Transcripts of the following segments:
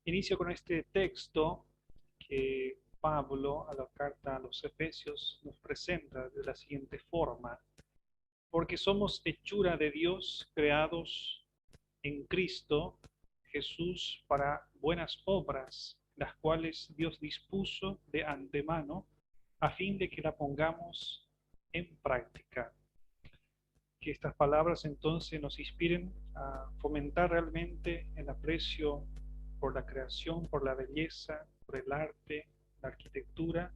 Inicio con este texto que Pablo a la carta a los Efesios nos presenta de la siguiente forma: porque somos hechura de Dios, creados en Cristo Jesús para buenas obras, las cuales Dios dispuso de antemano a fin de que la pongamos en práctica. Que estas palabras entonces nos inspiren a fomentar realmente el aprecio por la creación, por la belleza, por el arte, la arquitectura,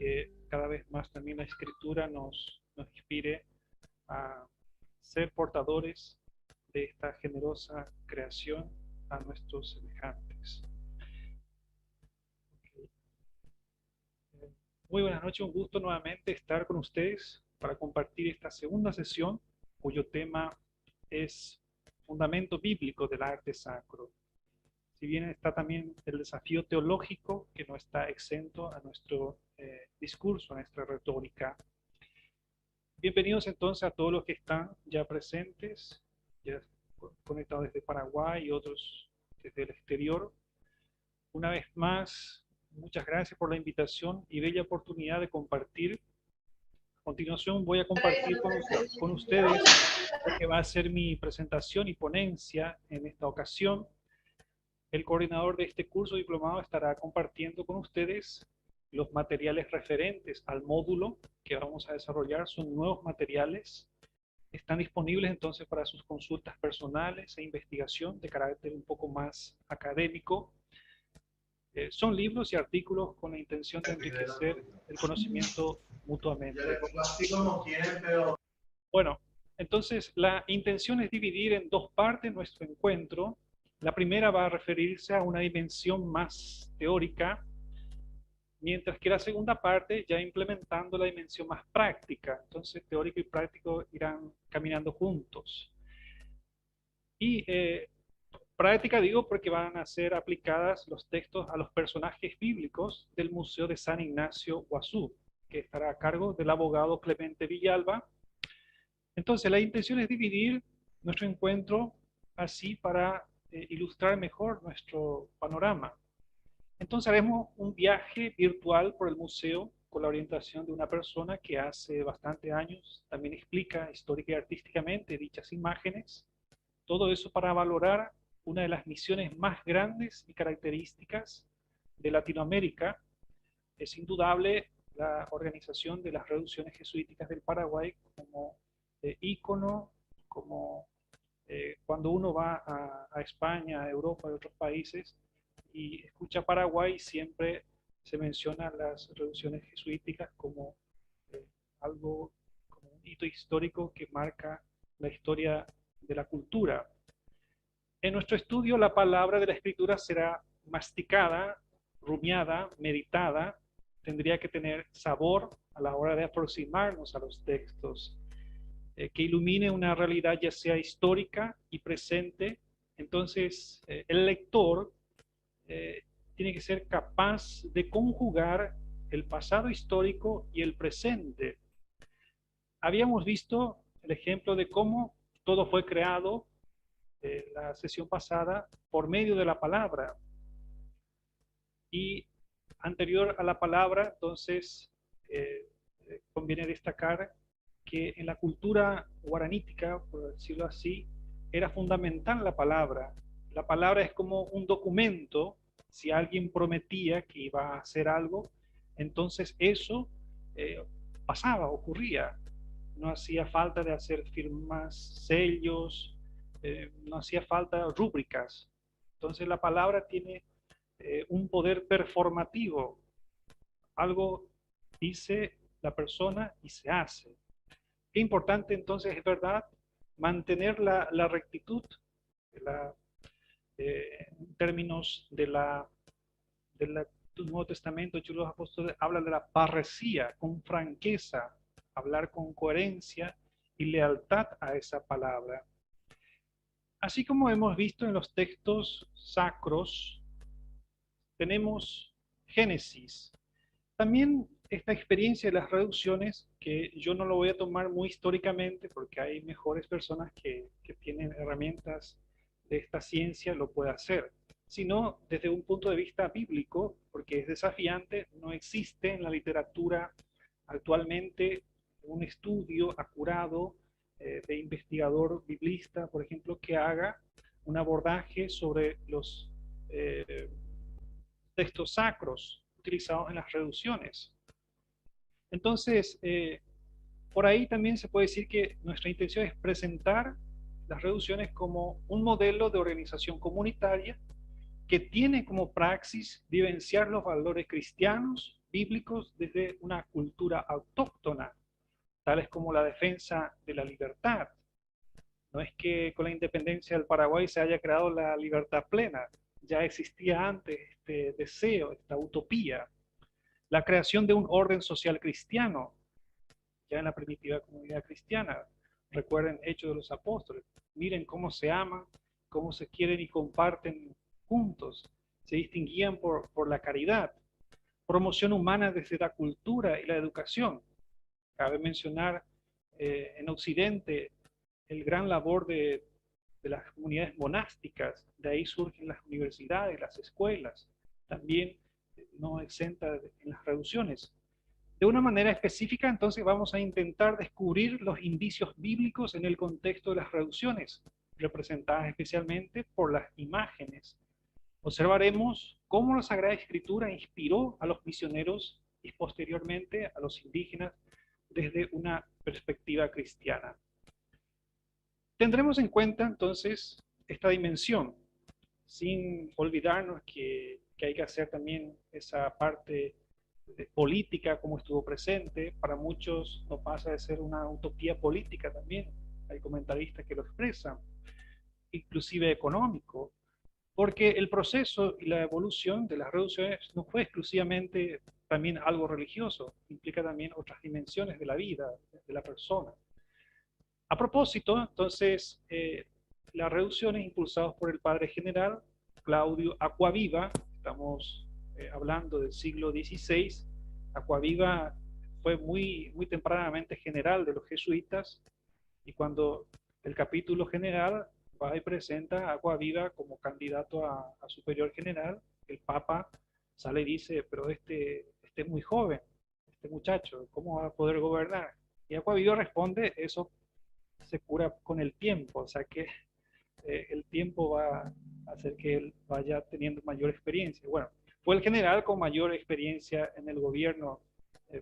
que cada vez más también la escritura nos inspire a ser portadores de esta generosa creación a nuestros semejantes. Muy buenas noches, un gusto nuevamente estar con ustedes para compartir esta segunda sesión, cuyo tema es fundamento bíblico del arte sacro. Si bien está también el desafío teológico, que no está exento a nuestro discurso, a nuestra retórica. Bienvenidos entonces a todos los que están ya presentes, ya conectados desde Paraguay y otros desde el exterior. Una vez más, muchas gracias por la invitación y bella oportunidad de compartir. A continuación voy a compartir con ustedes lo que va a ser mi presentación y ponencia en esta ocasión. El coordinador de este curso diplomado estará compartiendo con ustedes los materiales referentes al módulo que vamos a desarrollar. Son nuevos materiales. Están disponibles entonces para sus consultas personales e investigación de carácter un poco más académico. Son libros y artículos con la intención de enriquecer el conocimiento mutuamente. Bueno, entonces la intención es dividir en dos partes nuestro encuentro. La primera va a referirse a una dimensión más teórica, mientras que la segunda parte ya implementando la dimensión más práctica. Entonces teórico y práctico irán caminando juntos. Y práctica digo porque van a ser aplicadas los textos a los personajes bíblicos del Museo de San Ignacio Guazú, que estará a cargo del abogado Clemente Villalba. Entonces la intención es dividir nuestro encuentro así para ilustrar mejor nuestro panorama. Entonces haremos un viaje virtual por el museo con la orientación de una persona que hace bastante años también explica histórica y artísticamente dichas imágenes. Todo eso para valorar una de las misiones más grandes y características de Latinoamérica. Es indudable la organización de las reducciones jesuíticas del Paraguay como ícono, como cuando uno va a España, a Europa, a otros países, y escucha Paraguay, siempre se mencionan las reducciones jesuíticas como eh, algo, como un hito histórico que marca la historia de la cultura. En nuestro estudio, la palabra de la Escritura será masticada, rumiada, meditada, tendría que tener sabor a la hora de aproximarnos a los textos, que ilumine una realidad ya sea histórica y presente. Entonces, el lector eh, tiene que ser capaz de conjugar el pasado histórico y el presente. Habíamos visto el ejemplo de cómo todo fue creado la sesión pasada por medio de la palabra. Y anterior a la palabra, entonces, conviene destacar que en la cultura guaranítica, por decirlo así, era fundamental la palabra. La palabra es como un documento. Si alguien prometía que iba a hacer algo, entonces eso eh, pasaba, ocurría. No hacía falta de hacer firmas, sellos, no hacía falta rúbricas. Entonces la palabra tiene un poder performativo. Algo dice la persona y se hace. Qué importante entonces es verdad mantener la rectitud la, en términos del Nuevo Testamento. Hechos de los Apóstoles habla de la parresía con franqueza, hablar con coherencia y lealtad a esa palabra. Así como hemos visto en los textos sacros, tenemos Génesis. También esta experiencia de las reducciones, que yo no lo voy a tomar muy históricamente porque hay mejores personas que tienen herramientas de esta ciencia, lo puede hacer. sino desde un punto de vista bíblico, porque es desafiante. No existe en la literatura actualmente un estudio acurado de investigador biblista, por ejemplo, que haga un abordaje sobre los eh, textos sacros utilizados en las reducciones. Entonces, por ahí también se puede decir que nuestra intención es presentar las reducciones como un modelo de organización comunitaria que tiene como praxis vivenciar los valores cristianos, bíblicos, desde una cultura autóctona, tales como la defensa de la libertad. No es que con la independencia del Paraguay se haya creado la libertad plena, ya existía antes este deseo, esta utopía. La creación de un orden social cristiano, ya en la primitiva comunidad cristiana. Recuerden Hechos de los Apóstoles. Miren cómo se aman, cómo se quieren y comparten juntos. Se distinguían por la caridad. Promoción humana desde la cultura y la educación. Cabe mencionar en Occidente el gran labor de las comunidades monásticas. De ahí surgen las universidades, las escuelas. También no exenta en las reducciones. De una manera específica, entonces vamos a intentar descubrir los indicios bíblicos en el contexto de las reducciones, representadas especialmente por las imágenes. Observaremos cómo la Sagrada Escritura inspiró a los misioneros y posteriormente a los indígenas desde una perspectiva cristiana. Tendremos en cuenta entonces esta dimensión, sin olvidarnos que hay que hacer también esa parte política como estuvo presente. Para muchos no pasa de ser una utopía política también. Hay comentaristas que lo expresan, inclusive económico, porque el proceso y la evolución de las reducciones no fue exclusivamente también algo religioso, implica también otras dimensiones de la vida, de la persona. A propósito, entonces, las reducciones impulsadas por el padre general Claudio Acquaviva, estamos hablando del siglo XVI. Acquaviva fue muy tempranamente general de los jesuitas, y cuando el capítulo general va y presenta a Acquaviva como candidato a superior general, el Papa sale y dice, pero este es muy joven, este muchacho, ¿cómo va a poder gobernar? Y Acquaviva responde, eso se cura con el tiempo, o sea que el tiempo va a hacer que él vaya teniendo mayor experiencia. Bueno, fue el general con mayor experiencia en el gobierno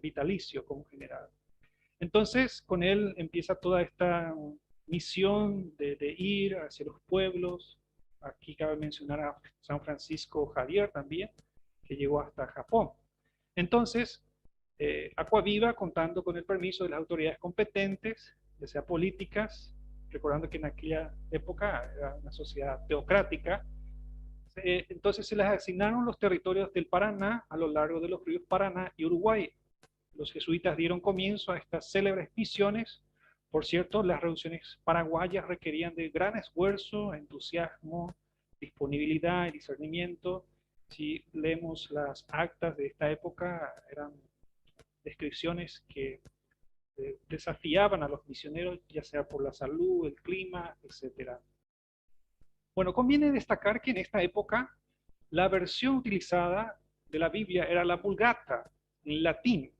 vitalicio como general. Entonces, con él empieza toda esta misión de ir hacia los pueblos. Aquí cabe mencionar a San Francisco Javier también, que llegó hasta Japón. Entonces, Acquaviva, contando con el permiso de las autoridades competentes, ya sea políticas, recordando que en aquella época era una sociedad teocrática, entonces se les asignaron los territorios del Paraná a lo largo de los ríos Paraná y Uruguay. Los jesuitas dieron comienzo a estas célebres misiones. Por cierto, las reducciones paraguayas requerían de gran esfuerzo, entusiasmo, disponibilidad y discernimiento. Si leemos las actas de esta época, eran descripciones que desafiaban a los misioneros, ya sea por la salud, el clima, etc. Bueno, conviene destacar que en esta época la versión utilizada de la Biblia era la Vulgata, en latín.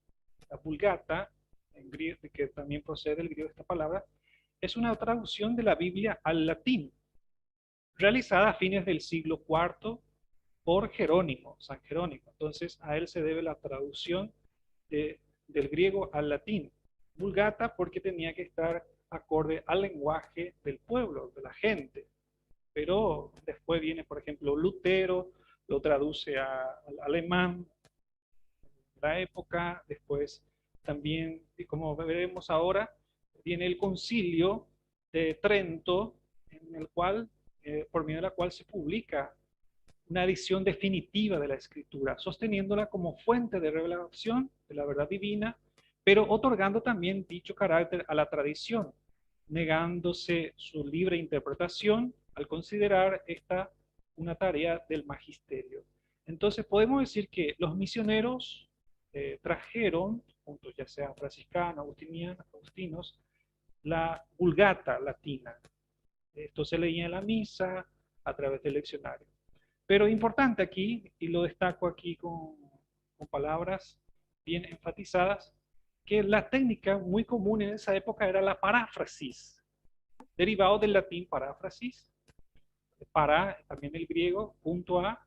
La Vulgata, en griego, que también procede del griego esta palabra, es una traducción de la Biblia al latín, realizada a fines del siglo IV por Jerónimo, San Jerónimo. Entonces a él se debe la traducción del griego al latín. Vulgata porque tenía que estar acorde al lenguaje del pueblo, de la gente. Pero después viene, por ejemplo, Lutero, lo traduce al alemán, la época. Después también, y como veremos ahora, viene el concilio de Trento, en el cual, por medio de la cual se publica una edición definitiva de la escritura, sosteniéndola como fuente de revelación de la verdad divina, pero otorgando también dicho carácter a la tradición, negándose su libre interpretación al considerar esta una tarea del magisterio. Entonces podemos decir que los misioneros trajeron, juntos ya sean franciscanos, agustinos, la Vulgata latina. Esto se leía en la misa a través del leccionario. Pero importante aquí, y lo destaco aquí con palabras bien enfatizadas, que la técnica muy común en esa época era la paráfrasis, derivado del latín paráfrasis, para también el griego, punto a,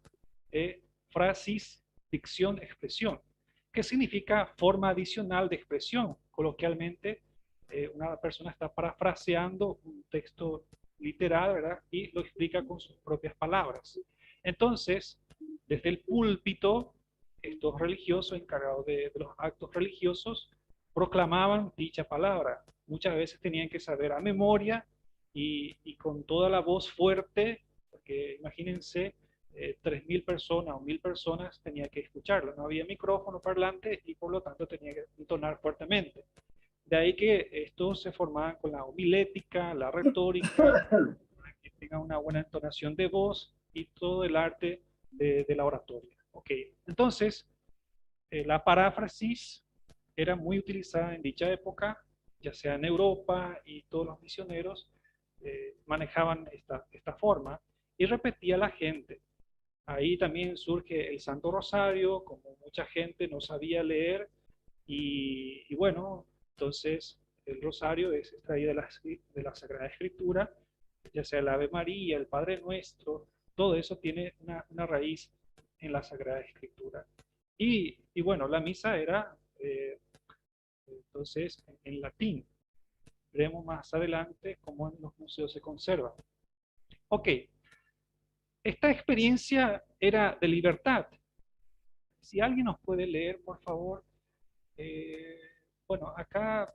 frasis, dicción, expresión, que significa forma adicional de expresión. Coloquialmente, una persona está parafraseando un texto literal, ¿verdad? Y lo explica con sus propias palabras. Entonces, desde el púlpito, estos religiosos encargados de los actos religiosos proclamaban dicha palabra. Muchas veces tenían que saber a memoria y con toda la voz fuerte, porque imagínense, 3.000 personas o 1.000 personas tenía que escucharlo. No había micrófono parlante y por lo tanto tenía que entonar fuertemente. De ahí que estos se formaban con la homilética, la retórica, para que tenga una buena entonación de voz y todo el arte de la oratoria. Ok, entonces la paráfrasis era muy utilizada en dicha época, ya sea en Europa, y todos los misioneros manejaban esta forma y repetía la gente. Ahí también surge el Santo Rosario, como mucha gente no sabía leer, y bueno, entonces el Rosario es extraído de la Sagrada Escritura, ya sea el Ave María, el Padre Nuestro, todo eso tiene una raíz en la Sagrada Escritura. Y bueno, la misa era entonces en latín. Veremos más adelante cómo en los museos se conserva. Ok, esta experiencia era de libertad. Si alguien nos puede leer, por favor. Eh, bueno, acá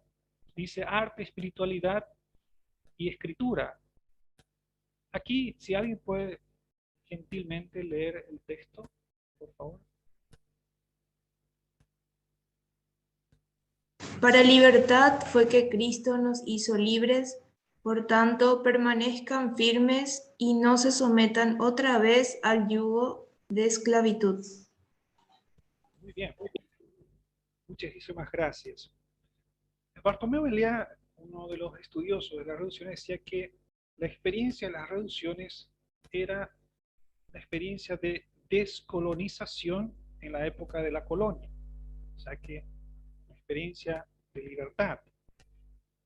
dice arte, espiritualidad y escritura. Aquí, si alguien puede gentilmente leer el texto, por favor. Para libertad fue que Cristo nos hizo libres, por tanto permanezcan firmes y no se sometan otra vez al yugo de esclavitud. Muy bien, muchísimas gracias. Bartomeu Elia, uno de los estudiosos de las reducciones, decía que la experiencia de las reducciones era la experiencia de descolonización en la época de la colonia, o sea que una experiencia de libertad.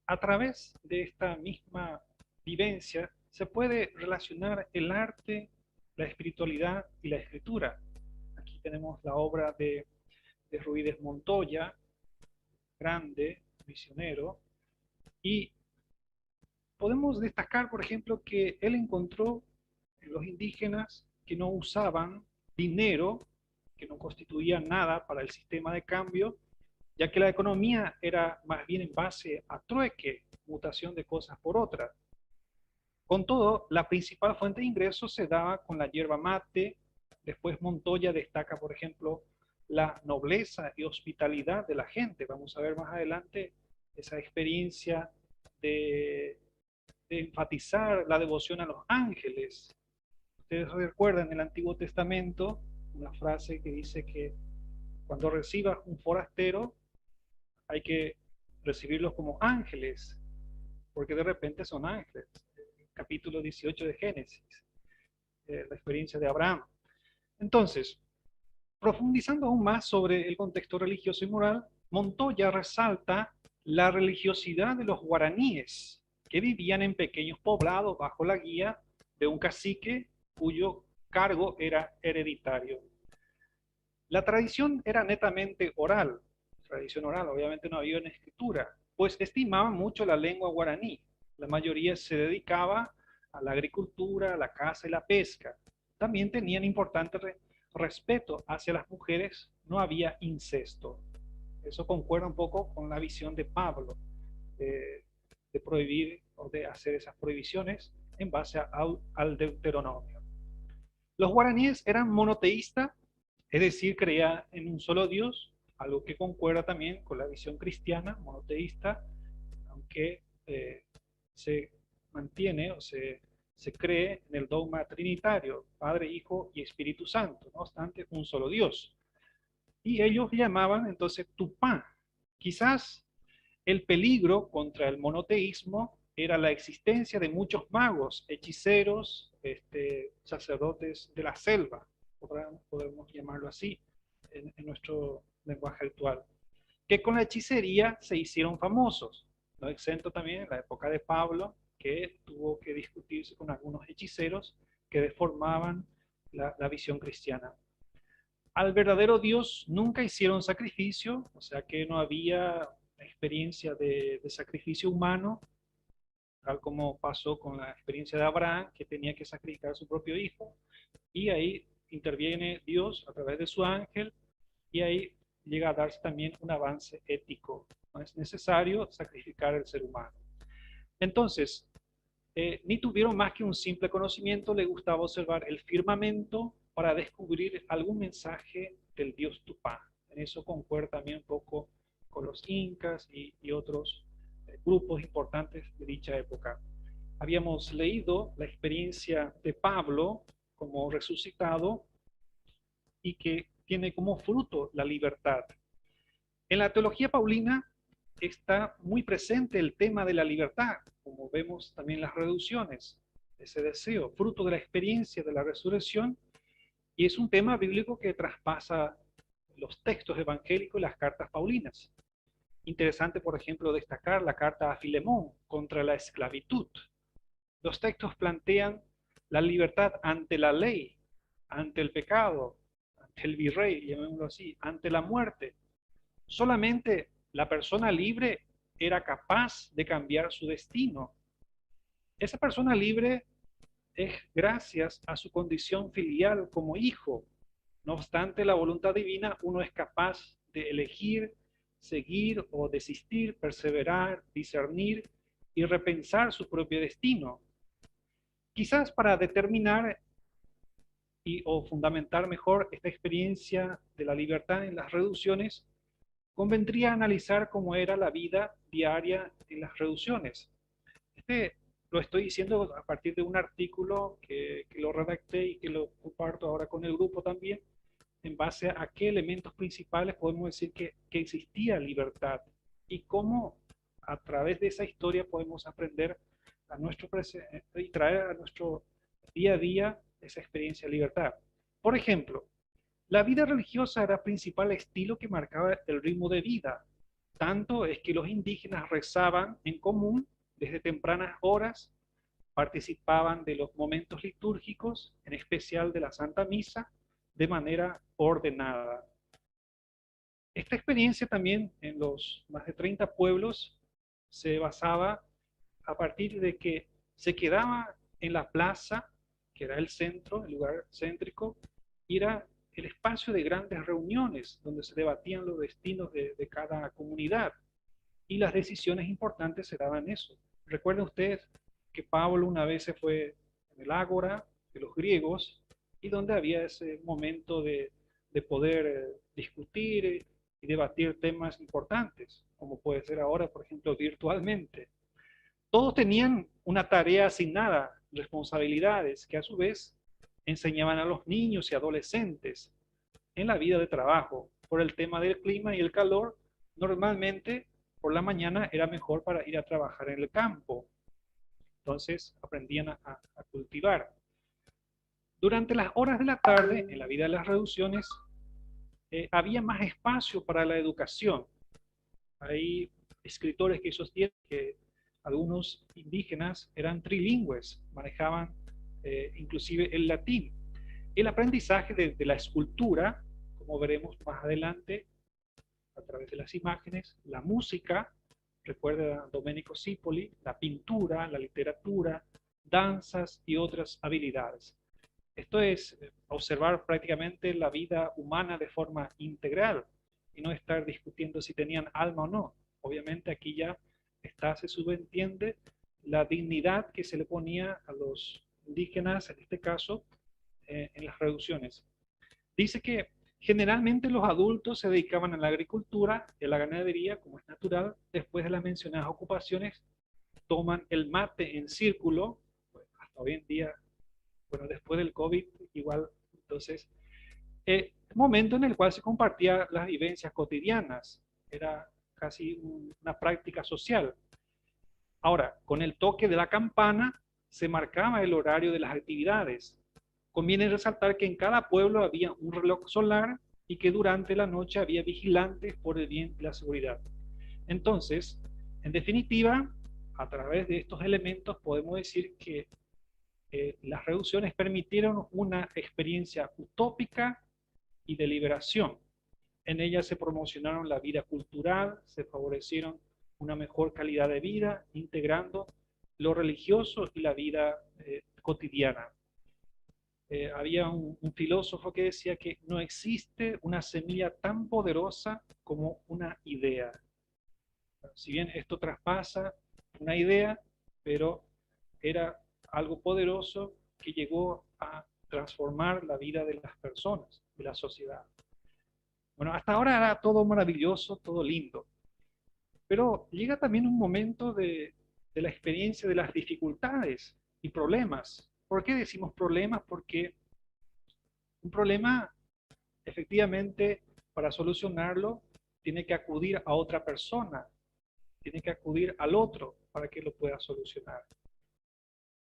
A través de esta misma vivencia se puede relacionar el arte, la espiritualidad y la escritura. Aquí tenemos la obra de Ruiz Montoya, grande, misionero, y podemos destacar, por ejemplo, que él encontró en los indígenas que no usaban dinero, que no constituían nada para el sistema de cambio, ya que la economía era más bien en base a trueque, mutación de cosas por otras. Con todo, la principal fuente de ingresos se daba con la hierba mate. Después Montoya destaca, por ejemplo, la nobleza y hospitalidad de la gente. Vamos a ver más adelante esa experiencia de, de enfatizar la devoción a los ángeles. Ustedes recuerdan en el Antiguo Testamento una frase que dice que cuando recibas un forastero hay que recibirlos como ángeles, porque de repente son ángeles. Capítulo 18 de Génesis, la experiencia de Abraham. Entonces, profundizando aún más sobre el contexto religioso y moral, Montoya resalta la religiosidad de los guaraníes, que vivían en pequeños poblados bajo la guía de un cacique cuyo cargo era hereditario. La tradición era netamente oral, obviamente no había una escritura, pues estimaban mucho la lengua guaraní. La mayoría se dedicaba a la agricultura, a la caza y la pesca. También tenían importante respeto hacia las mujeres, no había incesto. Eso concuerda un poco con la visión de Pablo, de prohibir o de hacer esas prohibiciones en base al Deuteronomio. Los guaraníes eran monoteístas, es decir, creían en un solo Dios, algo que concuerda también con la visión cristiana monoteísta, aunque se mantiene o se cree en el dogma trinitario, Padre, Hijo y Espíritu Santo, no obstante, un solo Dios. Y ellos llamaban entonces Tupá. Quizás el peligro contra el monoteísmo era la existencia de muchos magos, hechiceros, sacerdotes de la selva, podemos llamarlo así, en nuestro lenguaje actual, que con la hechicería se hicieron famosos. No exento también en la época de Pablo, que tuvo que discutirse con algunos hechiceros que deformaban la visión cristiana. Al verdadero Dios nunca hicieron sacrificio, o sea que no había experiencia de sacrificio humano, tal como pasó con la experiencia de Abraham, que tenía que sacrificar a su propio hijo, y ahí interviene Dios a través de su ángel, y ahí llega a darse también un avance ético. No es necesario sacrificar al ser humano. Entonces, ni tuvieron más que un simple conocimiento, le gustaba observar el firmamento para descubrir algún mensaje del dios Tupá. En eso concuerda también un poco con los incas y otros grupos importantes de dicha época. Habíamos leído la experiencia de Pablo como resucitado y que tiene como fruto la libertad. En la teología paulina está muy presente el tema de la libertad, como vemos también en las reducciones, ese deseo, fruto de la experiencia de la resurrección, y es un tema bíblico que traspasa los textos evangélicos y las cartas paulinas. Interesante, por ejemplo, destacar la carta a Filemón contra la esclavitud. Los textos plantean la libertad ante la ley, ante el pecado, ante el virrey, llamémoslo así, ante la muerte. Solamente la persona libre era capaz de cambiar su destino. Esa persona libre es gracias a su condición filial como hijo. No obstante la voluntad divina, uno es capaz de elegir, seguir o desistir, perseverar, discernir y repensar su propio destino. Quizás para determinar o fundamentar mejor esta experiencia de la libertad en las reducciones, convendría analizar cómo era la vida diaria en las reducciones. Lo estoy diciendo a partir de un artículo que lo redacté y que lo comparto ahora con el grupo también, en base a qué elementos principales podemos decir que existía libertad y cómo a través de esa historia podemos aprender a nuestro presente y traer a nuestro día a día esa experiencia de libertad. Por ejemplo, la vida religiosa era el principal estilo que marcaba el ritmo de vida. Tanto es que los indígenas rezaban en común desde tempranas horas, participaban de los momentos litúrgicos, en especial de la Santa Misa, de manera ordenada. Esta experiencia también en los más de 30 pueblos se basaba a partir de que se quedaba en la plaza, que era el centro, el lugar céntrico, y era el espacio de grandes reuniones donde se debatían los destinos de cada comunidad y las decisiones importantes se daban en eso. Recuerden ustedes que Pablo una vez se fue en el ágora de los griegos y donde había ese momento de poder discutir y debatir temas importantes, como puede ser ahora, por ejemplo, virtualmente. Todos tenían una tarea asignada, responsabilidades que a su vez enseñaban a los niños y adolescentes en la vida de trabajo. Por el tema del clima y el calor, normalmente por la mañana era mejor para ir a trabajar en el campo. Entonces aprendían a cultivar. Durante las horas de la tarde, en la vida de las reducciones, había más espacio para la educación. Hay escritores que sostienen que algunos indígenas eran trilingües, manejaban inclusive el latín. El aprendizaje de la escultura, como veremos más adelante a través de las imágenes, la música, recuerda a Domenico Cipoli, la pintura, la literatura, danzas y otras habilidades. Esto es observar prácticamente la vida humana de forma integral y no estar discutiendo si tenían alma o no. Obviamente aquí ya se subentiende la dignidad que se le ponía a los indígenas, en este caso, en las reducciones. Dice que generalmente los adultos se dedicaban a la agricultura y a la ganadería, como es natural. Después de las mencionadas ocupaciones, toman el mate en círculo, pues hasta hoy en día, bueno, después del COVID, igual, entonces, momento en el cual se compartía las vivencias cotidianas, era casi una práctica social. Ahora, con el toque de la campana, se marcaba el horario de las actividades. Conviene resaltar que en cada pueblo había un reloj solar y que durante la noche había vigilantes por el bien y la seguridad. Entonces, en definitiva, a través de estos elementos podemos decir que las reducciones permitieron una experiencia utópica y de liberación. En ellas se promocionaron la vida cultural, se favorecieron una mejor calidad de vida, integrando lo religioso y la vida cotidiana. Había un filósofo que decía que no existe una semilla tan poderosa como una idea. Si bien esto traspasa una idea, pero era algo poderoso que llegó a transformar la vida de las personas, de la sociedad. Bueno, hasta ahora era todo maravilloso, todo lindo, pero llega también un momento de la experiencia de las dificultades y problemas. ¿Por qué decimos problemas? Porque un problema, efectivamente, para solucionarlo, tiene que acudir a otra persona, tiene que acudir al otro para que lo pueda solucionar.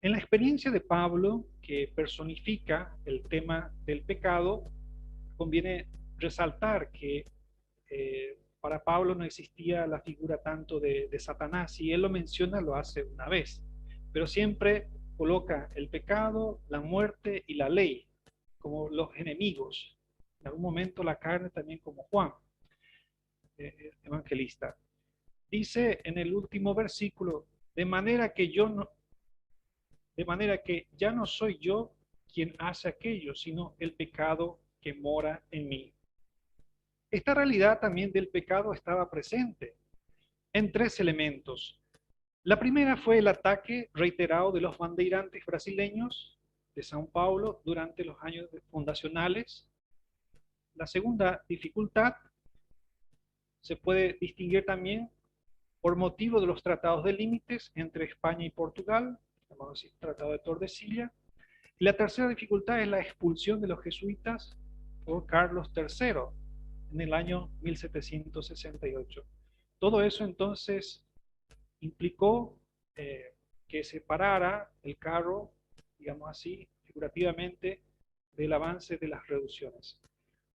En la experiencia de Pablo, que personifica el tema del pecado, conviene resaltar que para Pablo no existía la figura tanto de Satanás. Si él lo menciona, lo hace una vez, pero siempre coloca el pecado, la muerte y la ley como los enemigos. En algún momento la carne también, como Juan, evangelista. Dice en el último versículo, de manera que ya no soy yo quien hace aquello, sino el pecado que mora en mí. Esta realidad también del pecado estaba presente en tres elementos. La primera fue el ataque reiterado de los bandeirantes brasileños de São Paulo durante los años fundacionales. La segunda dificultad se puede distinguir también por motivo de los tratados de límites entre España y Portugal, llamado así Tratado de Tordesillas. Y la tercera dificultad es la expulsión de los jesuitas por Carlos III en el año 1768. Todo eso entonces implicó que se parara el carro, digamos así, figurativamente, del avance de las reducciones.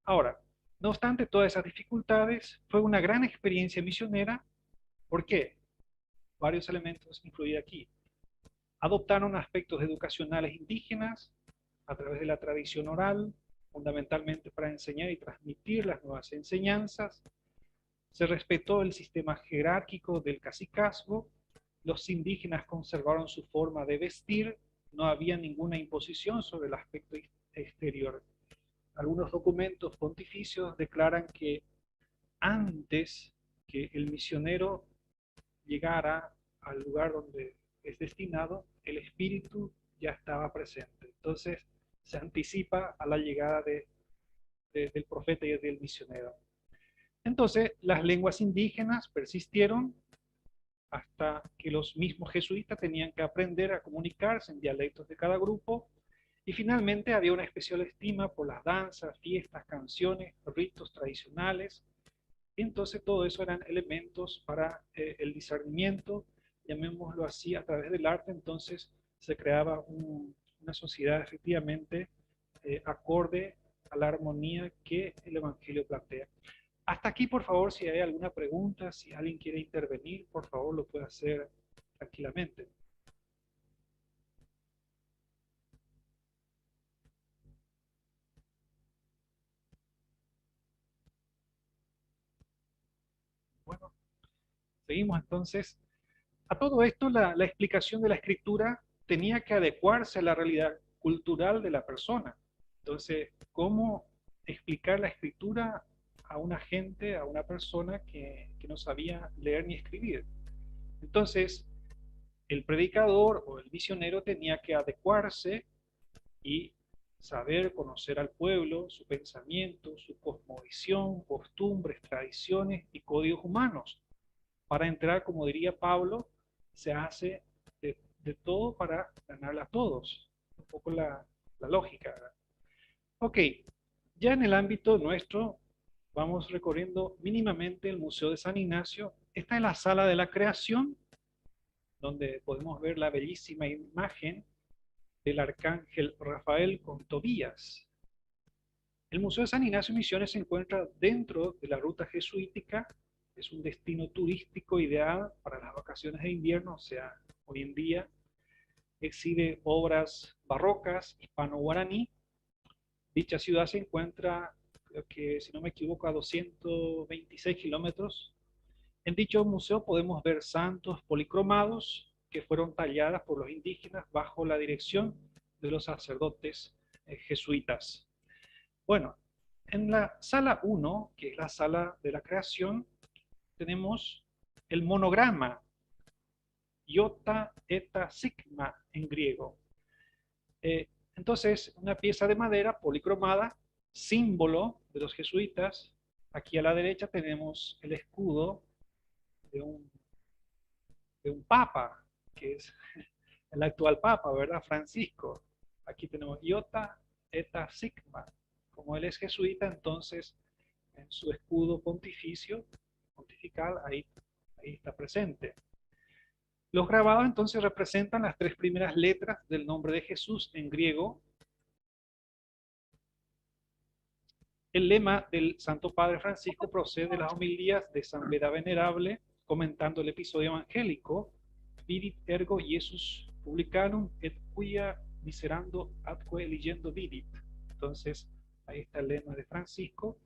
Ahora, no obstante todas esas dificultades, fue una gran experiencia misionera. ¿Por qué? Varios elementos influyen aquí. Adoptaron aspectos educacionales indígenas a través de la tradición oral, fundamentalmente para enseñar y transmitir las nuevas enseñanzas. Se respetó el sistema jerárquico del cacicazgo. Los indígenas conservaron su forma de vestir. No había ninguna imposición sobre el aspecto exterior. Algunos documentos pontificios declaran que antes que el misionero llegara al lugar donde es destinado, el espíritu ya estaba presente. Entonces se anticipa a la llegada del profeta y del misionero. Entonces las lenguas indígenas persistieron hasta que los mismos jesuitas tenían que aprender a comunicarse en dialectos de cada grupo, y finalmente había una especial estima por las danzas, fiestas, canciones, ritos tradicionales. Y entonces todo eso eran elementos para el discernimiento, llamémoslo así, a través del arte. Entonces se creaba una sociedad efectivamente acorde a la armonía que el Evangelio plantea. Hasta aquí, por favor, si hay alguna pregunta, si alguien quiere intervenir, por favor lo puede hacer tranquilamente. Bueno, seguimos entonces. A todo esto, la explicación de la escritura tenía que adecuarse a la realidad cultural de la persona. Entonces, ¿cómo explicar la escritura a una gente, a una persona que no sabía leer ni escribir? Entonces, el predicador o el misionero tenía que adecuarse y saber conocer al pueblo, su pensamiento, su cosmovisión, costumbres, tradiciones y códigos humanos. Para entrar, como diría Pablo, se hace de todo para ganarla a todos. Un poco la lógica, ¿verdad? Ok, ya en el ámbito nuestro, vamos recorriendo mínimamente el Museo de San Ignacio. Esta es la sala de la creación. donde podemos ver la bellísima imagen del arcángel Rafael con Tobías. El Museo de San Ignacio Misiones se encuentra dentro de la ruta jesuítica, es un destino turístico ideal para las vacaciones de invierno, o sea, hoy en día exhibe obras barrocas hispano-guaraní. Dicha ciudad se encuentra, creo que si no me equivoco, a 226 kilómetros. En dicho museo podemos ver santos policromados que fueron talladas por los indígenas bajo la dirección de los sacerdotes jesuitas. Bueno, en la sala 1, que es la sala de la creación, tenemos el monograma Iota Eta Sigma en griego. Entonces, una pieza de madera policromada, símbolo de los jesuitas. Aquí a la derecha tenemos el escudo de un papa, que es el actual papa, ¿verdad? Francisco. Aquí tenemos Iota Eta Sigma. Como él es jesuita, entonces en su escudo pontifical, ahí está presente. Los grabados entonces representan las 3 primeras letras del nombre de Jesús en griego. El lema del Santo Padre Francisco procede de las homilías de San Beda Venerable, comentando el episodio evangélico, vidit ergo Jesus publicanum et quia miserando atque ligendo vidit. Entonces, ahí está el lema de Francisco.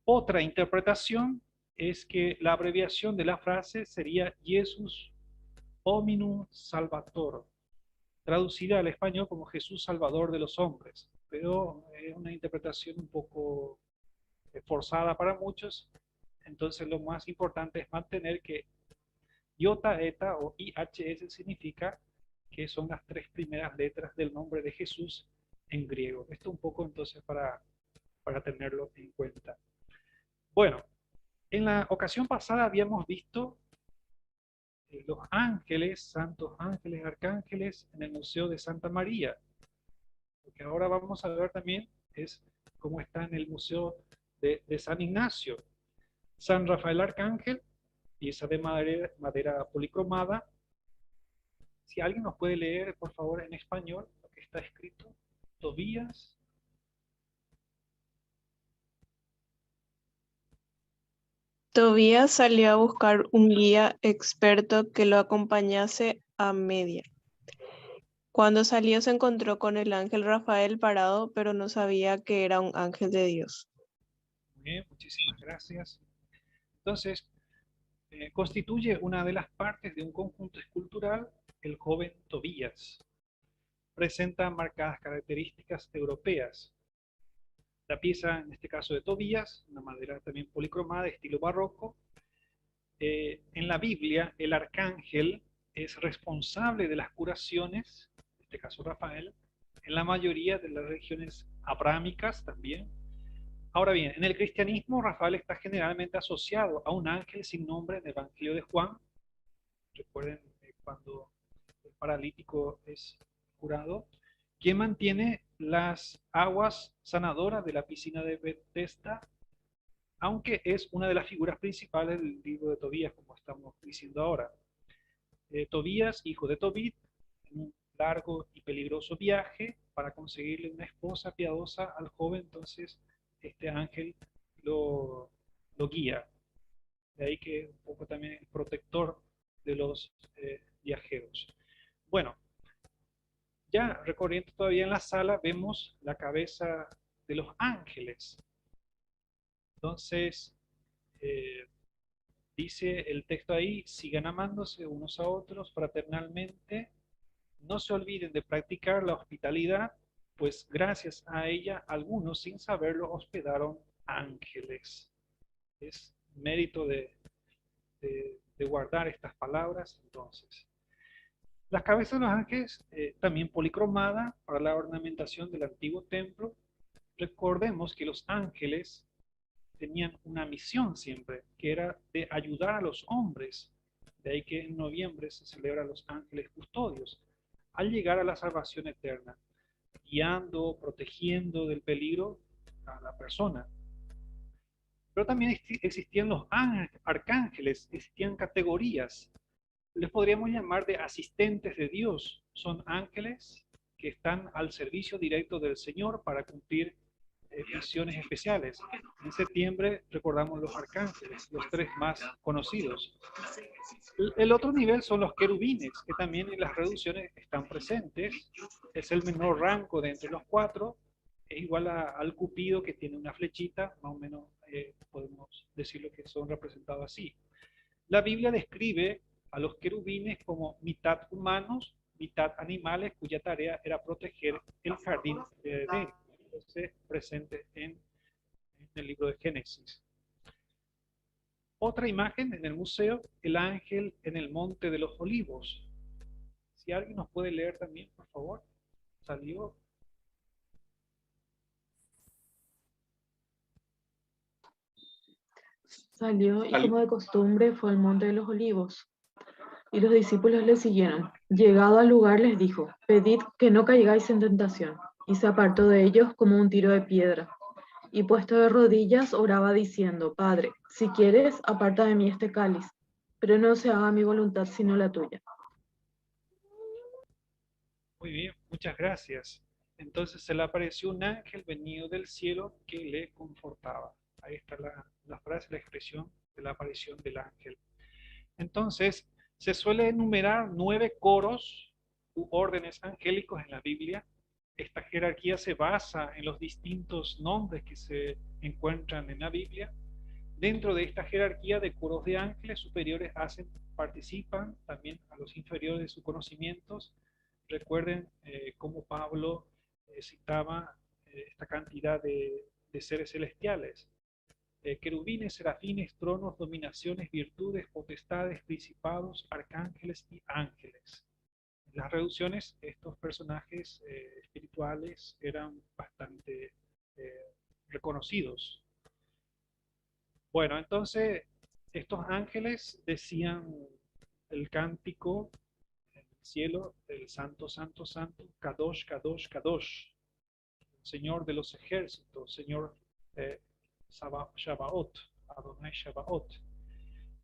Otra interpretación es que la abreviación de la frase sería Jesus hominum salvator, traducida al español como Jesús Salvador de los hombres, pero es una interpretación un poco forzada para muchos. Entonces lo más importante es mantener que iota, eta o IHS significa que son las 3 primeras letras del nombre de Jesús en griego. Esto un poco entonces para tenerlo en cuenta. Bueno, en la ocasión pasada habíamos visto los ángeles, santos ángeles, arcángeles en el Museo de Santa María. Lo que ahora vamos a ver también es cómo está en el Museo de San Ignacio. San Rafael Arcángel, pieza de madera policromada. Si alguien nos puede leer, por favor, en español lo que está escrito. Tobías. Tobías salió a buscar un guía experto que lo acompañase a Media. Cuando salió se encontró con el ángel Rafael parado, pero no sabía que era un ángel de Dios. Muy bien, muchísimas gracias. Entonces, constituye una de las partes de un conjunto escultural el joven Tobías. Presenta marcadas características europeas. La pieza, en este caso de Tobías, una madera también policromada de estilo barroco. En la Biblia, el arcángel es responsable de las curaciones, en este caso Rafael, en la mayoría de las regiones abrámicas también. Ahora bien, en el cristianismo, Rafael está generalmente asociado a un ángel sin nombre en el Evangelio de Juan. Recuerden cuando el paralítico es curado, quien mantiene las aguas sanadoras de la piscina de Bethesda, aunque es una de las figuras principales del libro de Tobías, como estamos diciendo ahora. Tobías, hijo de Tobit, en un largo y peligroso viaje para conseguirle una esposa piadosa al joven, entonces este ángel lo guía. De ahí que un poco también el protector de los viajeros. Bueno, ya recorriendo todavía en la sala vemos la cabeza de los ángeles. Entonces, dice el texto ahí, sigan amándose unos a otros fraternalmente, no se olviden de practicar la hospitalidad, pues gracias a ella algunos sin saberlo hospedaron ángeles. Es mérito de guardar estas palabras entonces. Las cabezas de los ángeles, también policromada para la ornamentación del antiguo templo. Recordemos que los ángeles tenían una misión siempre, que era de ayudar a los hombres. De ahí que en noviembre se celebra los ángeles custodios, al llegar a la salvación eterna, guiando, protegiendo del peligro a la persona. Pero también existían los arcángeles, existían categorías. les podríamos llamar de asistentes de Dios. Son ángeles que están al servicio directo del Señor para cumplir misiones especiales. En septiembre recordamos los arcángeles, los tres más conocidos. El otro nivel son los querubines, que también en las reducciones están presentes. Es el menor rango de entre los cuatro. Es igual al cupido, que tiene una flechita, más o menos podemos decirlo que son representados así. La Biblia describe a los querubines como mitad humanos, mitad animales, cuya tarea era proteger el jardín de Edén. Entonces, presente en el libro de Génesis. Otra imagen en el museo, el ángel en el monte de los olivos. Si alguien nos puede leer también, por favor. Salió. Salió y como de costumbre fue al monte de los olivos. Y los discípulos le siguieron. Llegado al lugar les dijo, pedid que no caigáis en tentación. Y se apartó de ellos como un tiro de piedra. Y puesto de rodillas oraba diciendo, Padre, si quieres, aparta de mí este cáliz, pero no se haga mi voluntad sino la tuya. Muy bien, muchas gracias. Entonces se le apareció un ángel venido del cielo que le confortaba. Ahí está la frase, la expresión de la aparición del ángel. Entonces, se suele enumerar 9 coros u órdenes angélicos en la Biblia. Esta jerarquía se basa en los distintos nombres que se encuentran en la Biblia. Dentro de esta jerarquía de coros de ángeles, superiores participan también a los inferiores de sus conocimientos. Recuerden cómo Pablo citaba esta cantidad de seres celestiales. Querubines, serafines, tronos, dominaciones, virtudes, potestades, principados, arcángeles y ángeles. En las reducciones, estos personajes espirituales eran bastante reconocidos. Bueno, entonces, estos ángeles decían el cántico en el cielo, el santo, santo, santo, Kadosh, Kadosh, Kadosh, el Señor de los ejércitos, Señor Shabaot, Adonai Shabaot.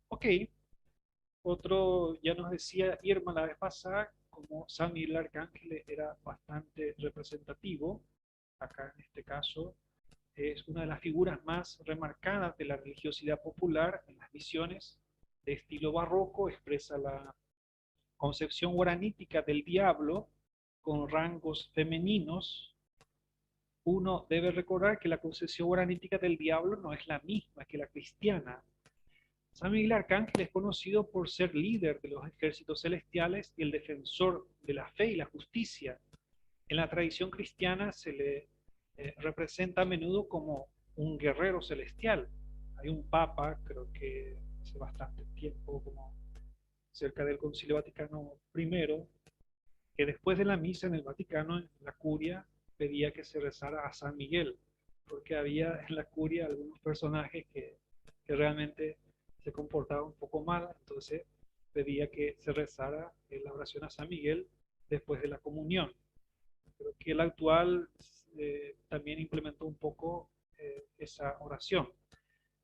Ok, otro ya nos decía Irma la vez pasada, como San Miguel Arcángel era bastante representativo. Acá en este caso es una de las figuras más remarcadas de la religiosidad popular en las visiones de estilo barroco. Expresa la concepción guaranítica del diablo con rangos femeninos. Uno debe recordar que la concepción guaranítica del diablo no es la misma que la cristiana. San Miguel Arcángel es conocido por ser líder de los ejércitos celestiales y el defensor de la fe y la justicia. En la tradición cristiana se le representa a menudo como un guerrero celestial. Hay un papa, creo que hace bastante tiempo, como cerca del Concilio Vaticano I, que después de la misa en el Vaticano, en la curia, pedía que se rezara a San Miguel, porque había en la curia algunos personajes que realmente se comportaban un poco mal. Entonces pedía que se rezara la oración a San Miguel después de la comunión. Creo que el actual también implementó un poco esa oración.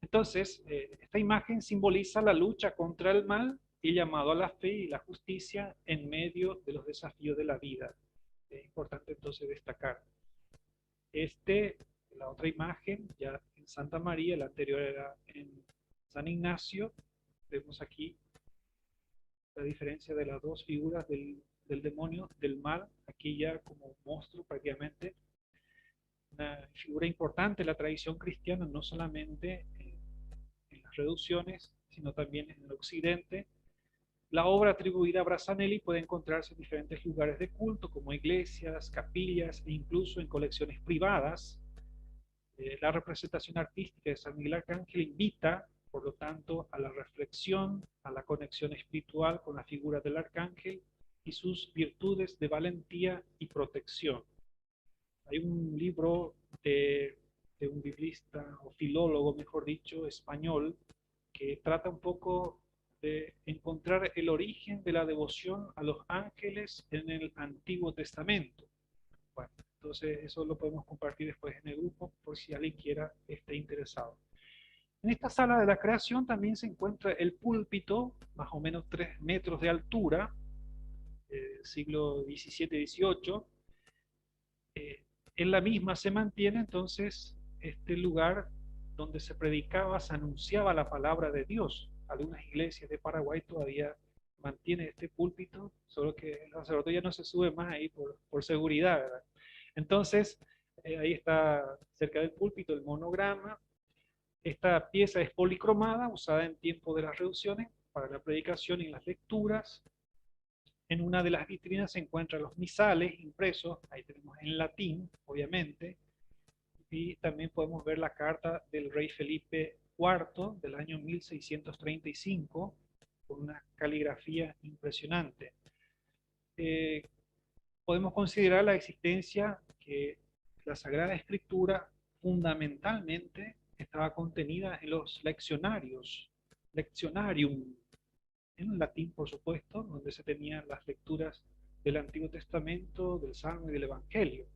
Entonces, esta imagen simboliza la lucha contra el mal y llamado a la fe y la justicia en medio de los desafíos de la vida. Es importante entonces destacar. La otra imagen, ya en Santa María, la anterior era en San Ignacio. Vemos aquí la diferencia de las dos figuras del demonio, del mal, aquí ya como monstruo prácticamente. Una figura importante en la tradición cristiana, no solamente en las reducciones, sino también en el occidente. La obra atribuida a Brassanelli puede encontrarse en diferentes lugares de culto, como iglesias, capillas e incluso en colecciones privadas. La representación artística de San Miguel Arcángel invita, por lo tanto, a la reflexión, a la conexión espiritual con la figura del arcángel y sus virtudes de valentía y protección. Hay un libro de un biblista o filólogo, mejor dicho, español, que trata un poco de encontrar el origen de la devoción a los ángeles en el Antiguo Testamento. Bueno, entonces eso lo podemos compartir después en el grupo por si alguien quiera esté interesado. En esta sala de la creación también se encuentra el púlpito, más o menos 3 metros de altura, siglo XVII-XVIII. En la misma se mantiene entonces este lugar donde se predicaba, se anunciaba la palabra de Dios. Algunas iglesias de Paraguay todavía mantienen este púlpito, solo que el sacerdote ya no se sube más ahí por seguridad, ¿verdad? Entonces, ahí está cerca del púlpito el monograma. Esta pieza es policromada, usada en tiempo de las reducciones para la predicación y las lecturas. En una de las vitrinas se encuentran los misales impresos, ahí tenemos en latín, obviamente, y también podemos ver la carta del rey Felipe IV del año 1635, con una caligrafía impresionante. Podemos considerar la existencia que la Sagrada Escritura fundamentalmente estaba contenida en los leccionarios, leccionarium, en latín por supuesto, donde se tenían las lecturas del Antiguo Testamento, del Salmo y del Evangelio.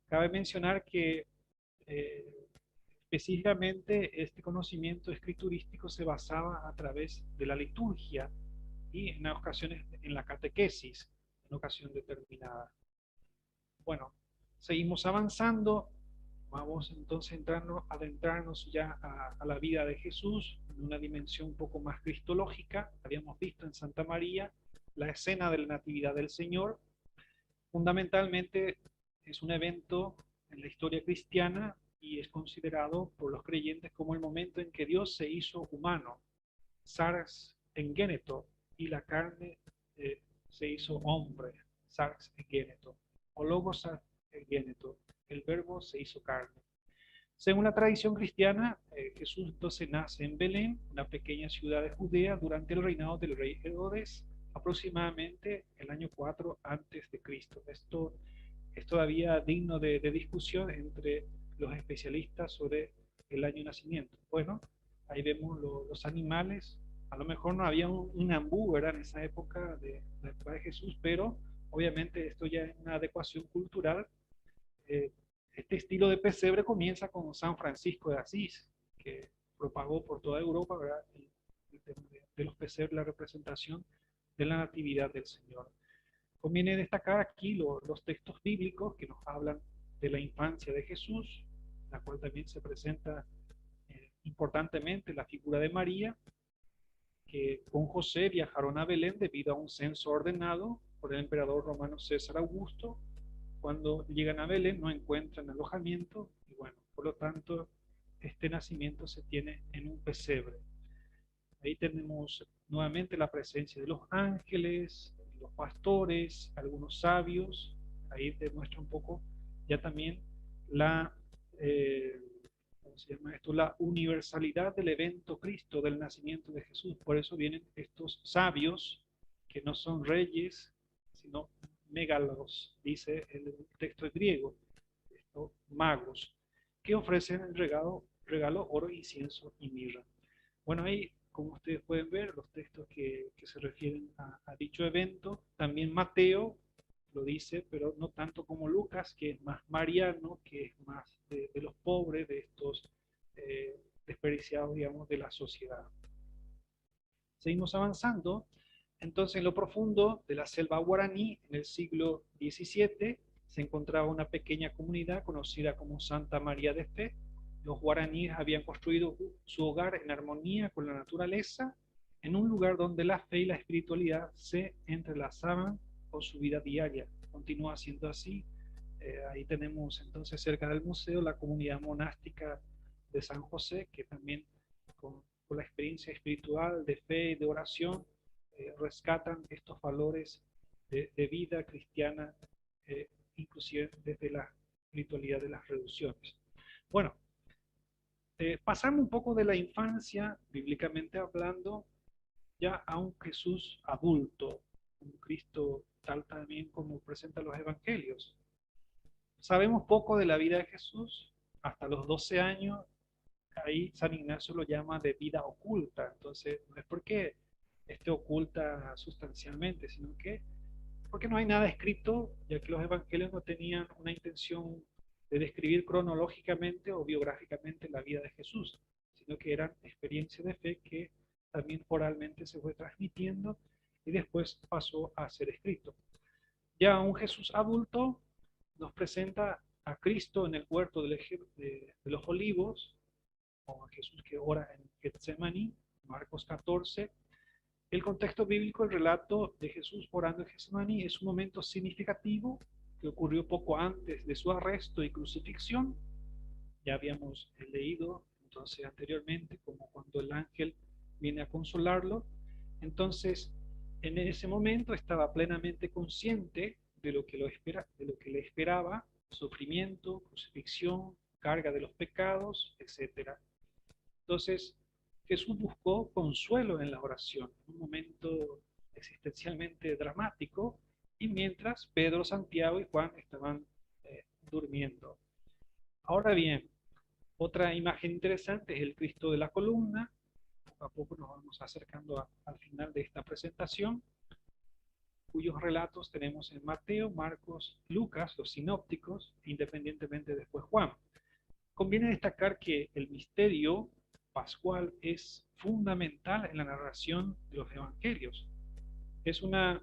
Cabe mencionar que específicamente este conocimiento escriturístico se basaba a través de la liturgia y en ocasiones en la catequesis, en ocasión determinada. Bueno, seguimos avanzando. Vamos entonces adentrarnos ya a la vida de Jesús en una dimensión un poco más cristológica. Habíamos visto en Santa María la escena de la Natividad del Señor. Fundamentalmente es un evento en la historia cristiana y es considerado por los creyentes como el momento en que Dios se hizo humano, sarx engéneto, y la carne se hizo hombre, sarx engéneto, o logos sarx engéneto. El verbo se hizo carne. Según la tradición cristiana, Jesús entonces nace en Belén, una pequeña ciudad de Judea, durante el reinado del rey Herodes, aproximadamente el año 4 antes de Cristo. Esto es todavía digno de discusión entre los especialistas sobre el año de nacimiento. Bueno, ahí vemos los animales. A lo mejor no había un ambú, ¿verdad?, en esa época de la época de Jesús, pero obviamente esto ya es una adecuación cultural. Este estilo de pesebre comienza con San Francisco de Asís, que propagó por toda Europa, ¿verdad?, el tema de los pesebres, la representación de la natividad del Señor. Conviene destacar aquí los textos bíblicos que nos hablan de la infancia de Jesús, en la cual también se presenta importantemente la figura de María, que con José viajaron a Belén debido a un censo ordenado por el emperador romano César Augusto. Cuando llegan a Belén no encuentran alojamiento y bueno, por lo tanto este nacimiento se tiene en un pesebre. Ahí tenemos nuevamente la presencia de los ángeles, los pastores, algunos sabios. Ahí demuestra un poco ya también la, ¿cómo se llama esto?, la universalidad del evento Cristo, del nacimiento de Jesús. Por eso vienen estos sabios que no son reyes, sino megalos, dice el texto griego, estos magos, que ofrecen el regalo oro, incienso y mirra. Bueno, ahí, como ustedes pueden ver, los textos que se refieren a dicho evento. También Mateo lo dice, pero no tanto como Lucas, que es más mariano, que es más de los pobres, de estos desperdiciados, digamos, de la sociedad. Seguimos avanzando. Entonces, en lo profundo de la selva guaraní, en el siglo XVII, se encontraba una pequeña comunidad conocida como Santa María de Fe. Los guaraníes habían construido su hogar en armonía con la naturaleza, en un lugar donde la fe y la espiritualidad se entrelazaban con su vida diaria. Continúa siendo así. Ahí tenemos entonces cerca del museo la comunidad monástica de San José, que también con la experiencia espiritual, de fe y de oración, rescatan estos valores de vida cristiana, inclusive desde la espiritualidad de las reducciones. Bueno, pasando un poco de la infancia, bíblicamente hablando, ya a un Jesús adulto, un Cristo tal también como presenta los evangelios. Sabemos poco de la vida de Jesús, hasta los 12 años, ahí San Ignacio lo llama de vida oculta. Entonces, no es porque esté oculta sustancialmente, sino que porque no hay nada escrito, ya que los evangelios no tenían una intención de describir cronológicamente o biográficamente la vida de Jesús, sino que eran experiencia de fe que también oralmente se fue transmitiendo y después pasó a ser escrito. Ya un Jesús adulto nos presenta a Cristo en el huerto de los Olivos, o a Jesús que ora en Getsemaní, Marcos 14. El contexto bíblico, el relato de Jesús orando en Getsemaní es un momento significativo que ocurrió poco antes de su arresto y crucifixión. Ya habíamos leído entonces anteriormente como cuando el ángel viene a consolarlo. Entonces, en ese momento estaba plenamente consciente de lo que le esperaba, sufrimiento, crucifixión, carga de los pecados, etc. Entonces, Jesús buscó consuelo en la oración, en un momento existencialmente dramático, y mientras Pedro, Santiago y Juan estaban durmiendo. Ahora bien, otra imagen interesante es el Cristo de la columna. Poco a poco nos vamos acercando al final de esta presentación, cuyos relatos tenemos en Mateo, Marcos, Lucas, los sinópticos, independientemente después Juan. Conviene destacar que el misterio pascual es fundamental en la narración de los evangelios. Es una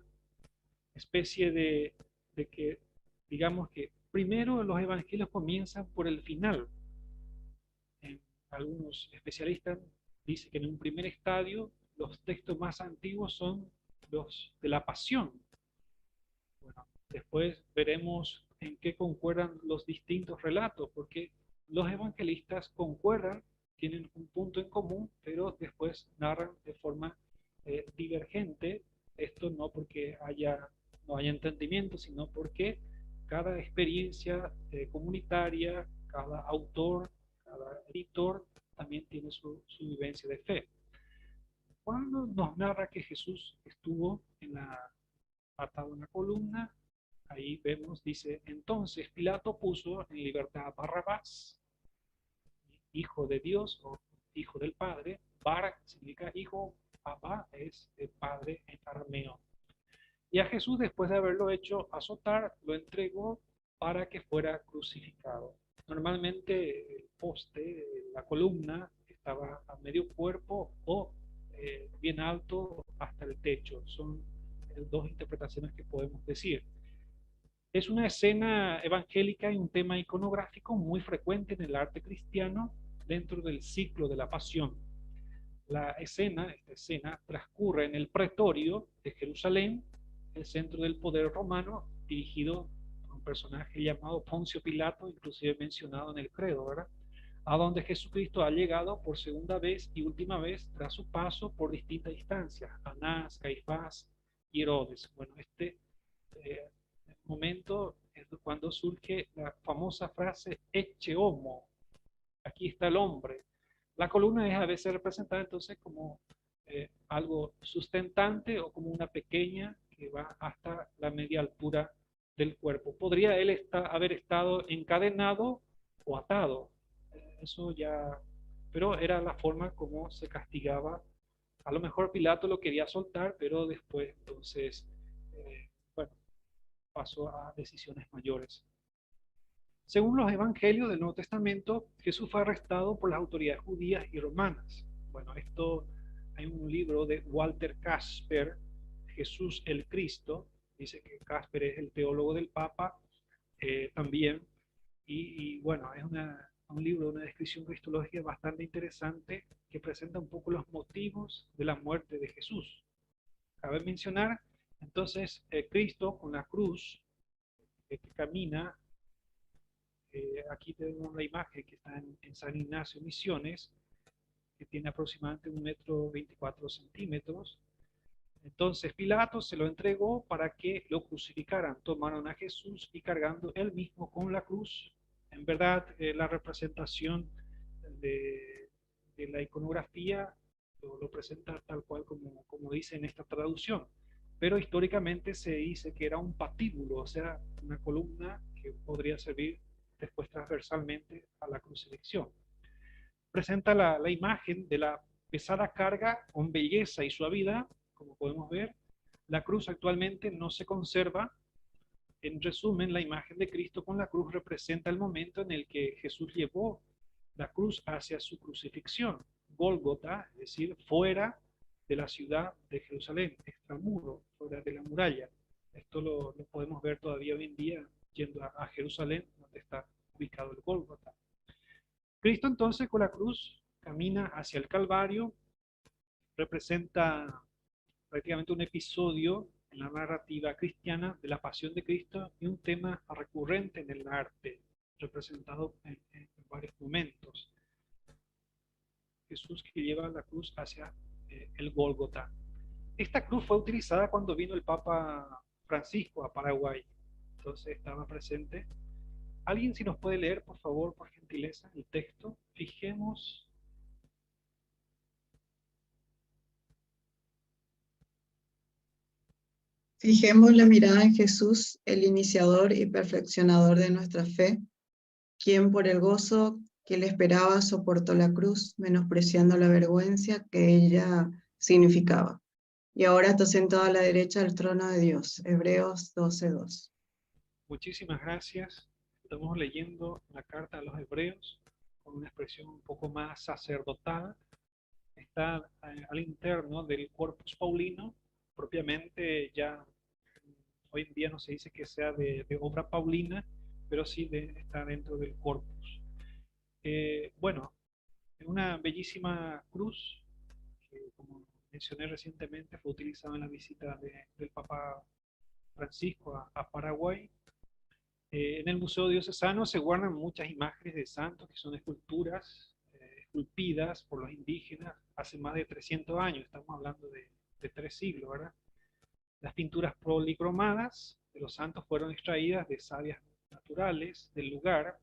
especie de que, digamos que primero los evangelios comienzan por el final. Algunos especialistas dicen que en un primer estadio los textos más antiguos son los de la pasión. Bueno, después veremos en qué concuerdan los distintos relatos, porque los evangelistas concuerdan, tienen un punto en común, pero después narran de forma divergente. Esto no porque no haya entendimiento, sino porque cada experiencia comunitaria, cada autor, cada editor también tiene su vivencia de fe. Cuando nos narra que Jesús estuvo atado en la columna, ahí vemos, dice, entonces Pilato puso en libertad a Barrabás, hijo de Dios o hijo del Padre. Bar significa hijo, papá es el padre en arameo. Y a Jesús, después de haberlo hecho azotar, lo entregó para que fuera crucificado. Normalmente el poste, la columna, estaba a medio cuerpo o bien alto hasta el techo. Son dos interpretaciones que podemos decir. Es una escena evangélica y un tema iconográfico muy frecuente en el arte cristiano dentro del ciclo de la pasión. Esta escena transcurre en el pretorio de Jerusalén, el centro del poder romano, dirigido por un personaje llamado Poncio Pilato, inclusive mencionado en el credo, ¿verdad? A donde Jesucristo ha llegado por segunda vez y última vez tras su paso por distintas instancias, Anás, Caifás y Herodes. Bueno, este momento es cuando surge la famosa frase ecce homo, aquí está el hombre. La columna es a veces representada entonces como algo sustentante o como una pequeña que va hasta la media altura del cuerpo. Podría él haber estado encadenado o atado, eso ya, pero era la forma como se castigaba. A lo mejor Pilato lo quería soltar, pero después entonces, bueno, pasó a decisiones mayores. Según los evangelios del Nuevo Testamento, Jesús fue arrestado por las autoridades judías y romanas. Bueno, hay un libro de Walter Kasper, Jesús el Cristo, dice que Kasper es el teólogo del Papa también, y bueno, es un libro, una descripción cristológica bastante interesante que presenta un poco los motivos de la muerte de Jesús. Cabe mencionar, entonces, Cristo con la cruz que camina. Aquí tenemos una imagen que está en San Ignacio, Misiones, que tiene aproximadamente 1,24 metros. Entonces Pilato se lo entregó para que lo crucificaran. Tomaron a Jesús y cargando él mismo con la cruz. En verdad, la representación de la iconografía lo presenta tal cual como dice en esta traducción. Pero históricamente se dice que era un patíbulo, o sea, una columna que podría servir después transversalmente a la crucifixión. Presenta la imagen de la pesada carga con belleza y suavidad, como podemos ver. La cruz actualmente no se conserva. En resumen, la imagen de Cristo con la cruz representa el momento en el que Jesús llevó la cruz hacia su crucifixión. Gólgota, es decir, fuera de la ciudad de Jerusalén, extramuro, fuera de la muralla. Esto lo podemos ver todavía hoy en día yendo a Jerusalén, donde está ubicado el Gólgota. Cristo entonces con la cruz camina hacia el Calvario, representa prácticamente un episodio en la narrativa cristiana de la pasión de Cristo y un tema recurrente en el arte, representado en varios momentos. Jesús que lleva la cruz hacia el Gólgota. Esta cruz fue utilizada cuando vino el Papa Francisco a Paraguay, entonces estaba presente. ¿Alguien si nos puede leer, por favor, por gentileza, el texto? Fijemos. Fijemos la mirada en Jesús, el iniciador y perfeccionador de nuestra fe, quien por el gozo que le esperaba soportó la cruz, menospreciando la vergüenza que ella significaba. Y ahora está sentado a la derecha del trono de Dios. Hebreos 12:2. Muchísimas gracias. Estamos leyendo la carta a los Hebreos con una expresión un poco más sacerdotal. Está al interno del Corpus Paulino, propiamente ya hoy en día no se dice que sea de obra paulina, pero sí está dentro del corpus. Bueno, una bellísima cruz que, como mencioné recientemente, fue utilizada en la visita del Papa Francisco a Paraguay. En el Museo Diocesano se guardan muchas imágenes de santos que son esculturas esculpidas por los indígenas hace más de 300 años, estamos hablando de 3 siglos, ¿verdad? Las pinturas policromadas de los santos fueron extraídas de sabias naturales del lugar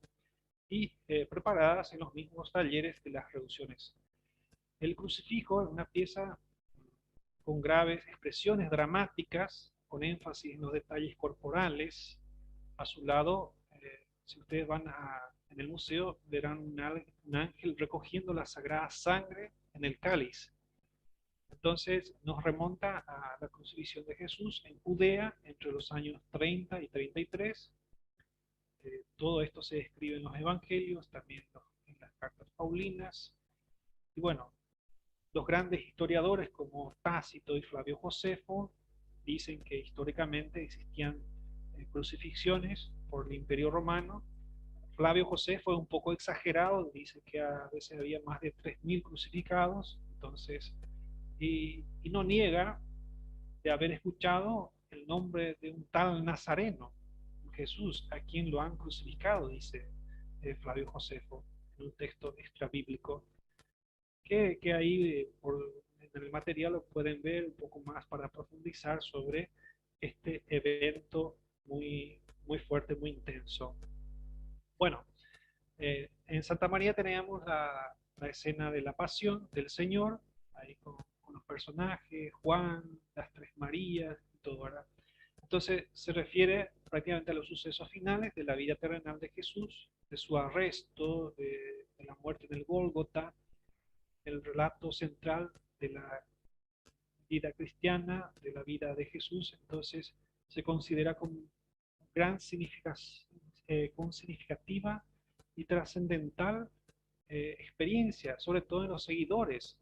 y preparadas en los mismos talleres de las reducciones. El crucifijo es una pieza con graves expresiones dramáticas, con énfasis en los detalles corporales. A su lado, si ustedes van en el museo, verán un ángel recogiendo la sagrada sangre en el cáliz. Entonces nos remonta a la crucifixión de Jesús en Judea entre los años 30 y 33. Todo esto se describe en los evangelios, también en las cartas paulinas. Y bueno, los grandes historiadores como Tácito y Flavio Josefo dicen que históricamente existían crucifixiones por el Imperio Romano. Flavio Josefo es un poco exagerado, dice que a veces había más de 3.000 crucificados, entonces, y no niega de haber escuchado el nombre de un tal Nazareno, Jesús, a quien lo han crucificado, dice Flavio Josefo, en un texto extrabíblico, que ahí en el material lo pueden ver un poco más para profundizar sobre este evento muy, muy fuerte, muy intenso. Bueno, en Santa María teníamos la escena de la pasión del Señor, ahí con los personajes, Juan, las tres Marías y todo, ¿verdad? Entonces se refiere prácticamente a los sucesos finales de la vida terrenal de Jesús, de su arresto, de la muerte en el Gólgota, el relato central de la vida cristiana, de la vida de Jesús. Entonces se considera como gran significativa y trascendental experiencia, sobre todo en los seguidores.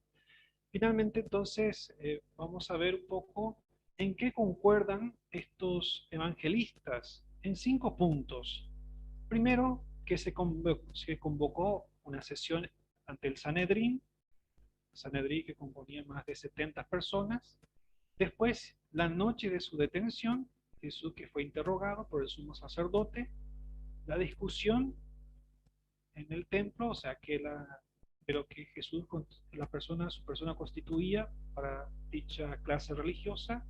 Finalmente, entonces, vamos a ver un poco en qué concuerdan estos evangelistas, en 5 puntos. Primero, que se convocó una sesión ante el Sanedrín que componía más de 70 personas. Después, la noche de su detención, Jesús que fue interrogado por el sumo sacerdote, la discusión en el templo, o sea, de lo que Jesús, su persona constituía para dicha clase religiosa.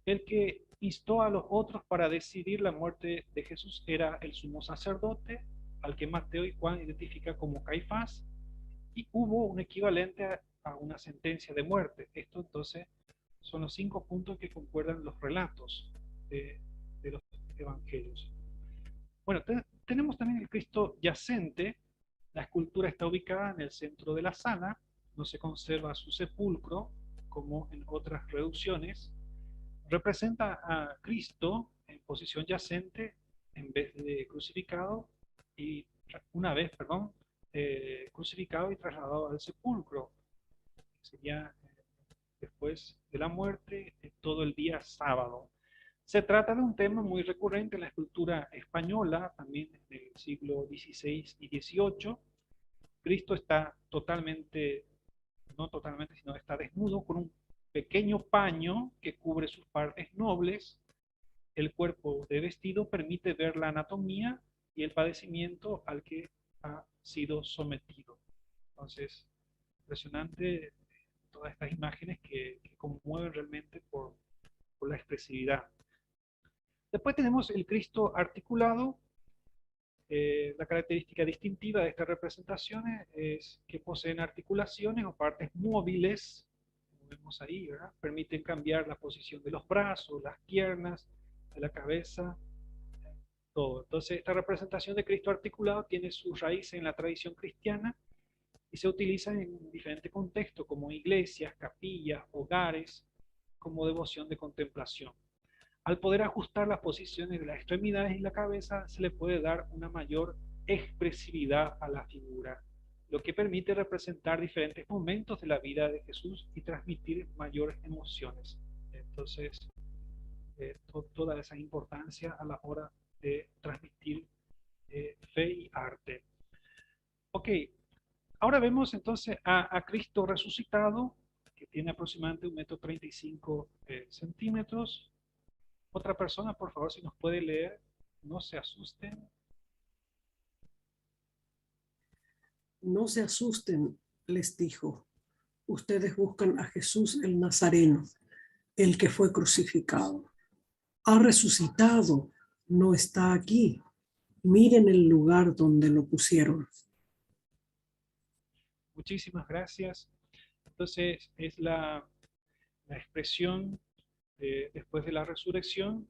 El que instó a los otros para decidir la muerte de Jesús era el sumo sacerdote, al que Mateo y Juan identifican como Caifás, y hubo un equivalente a una sentencia de muerte. Esto entonces son los 5 puntos que concuerdan los relatos de los evangelios. Bueno, tenemos también el Cristo yacente. La escultura está ubicada en el centro de la sala, no se conserva su sepulcro como en otras reducciones. Representa a Cristo en posición yacente en vez de crucificado, y una vez, crucificado y trasladado al sepulcro. Sería después de la muerte, todo el día sábado. Se trata de un tema muy recurrente en la escultura española, también del siglo XVI y XVIII. Cristo está totalmente, no totalmente, sino está desnudo con un pequeño paño que cubre sus partes nobles. El cuerpo de vestido permite ver la anatomía y el padecimiento al que ha sido sometido. Entonces, impresionante todas estas imágenes que conmueven realmente por la expresividad. Después tenemos el Cristo articulado. La característica distintiva de estas representaciones es que poseen articulaciones o partes móviles, como vemos ahí, ¿verdad? Permiten cambiar la posición de los brazos, las piernas, de la cabeza, todo. Entonces, esta representación de Cristo articulado tiene su raíz en la tradición cristiana y se utiliza en diferentes contextos, como iglesias, capillas, hogares, como devoción de contemplación. Al poder ajustar las posiciones de las extremidades y la cabeza, se le puede dar una mayor expresividad a la figura, lo que permite representar diferentes momentos de la vida de Jesús y transmitir mayores emociones. Entonces, toda esa importancia a la hora de transmitir fe y arte. Ok, ahora vemos entonces a Cristo resucitado, que tiene aproximadamente 1,35 centímetros. Otra persona, por favor, si nos puede leer, no se asusten. No se asusten, les dijo. Ustedes buscan a Jesús el Nazareno, el que fue crucificado. Ha resucitado, no está aquí. Miren el lugar donde lo pusieron. Muchísimas gracias. Entonces, es la expresión después de la resurrección.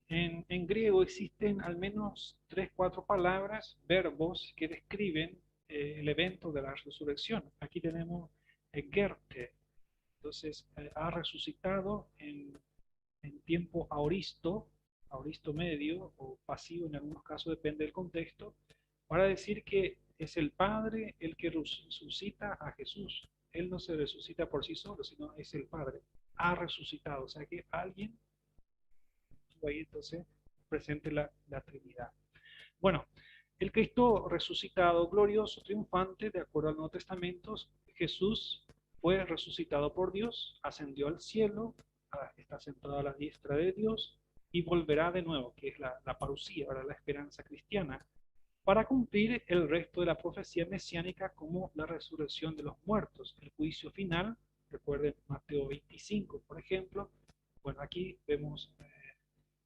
En griego existen al menos 3, 4 palabras, verbos, que describen el evento de la resurrección. Aquí tenemos gerte. Entonces, ha resucitado en tiempo aoristo medio o pasivo, en algunos casos depende del contexto, para decir que es el Padre el que resucita a Jesús. Él no se resucita por sí solo, sino es el Padre. Ha resucitado, o sea que alguien, ahí entonces, presente la Trinidad. Bueno, el Cristo resucitado, glorioso, triunfante, de acuerdo al Nuevo Testamento, Jesús fue resucitado por Dios, ascendió al cielo, está sentado a la diestra de Dios y volverá de nuevo, que es la parusía, ahora la esperanza cristiana, para cumplir el resto de la profecía mesiánica como la resurrección de los muertos, el juicio final. Recuerden Mateo 25, por ejemplo. Bueno, aquí vemos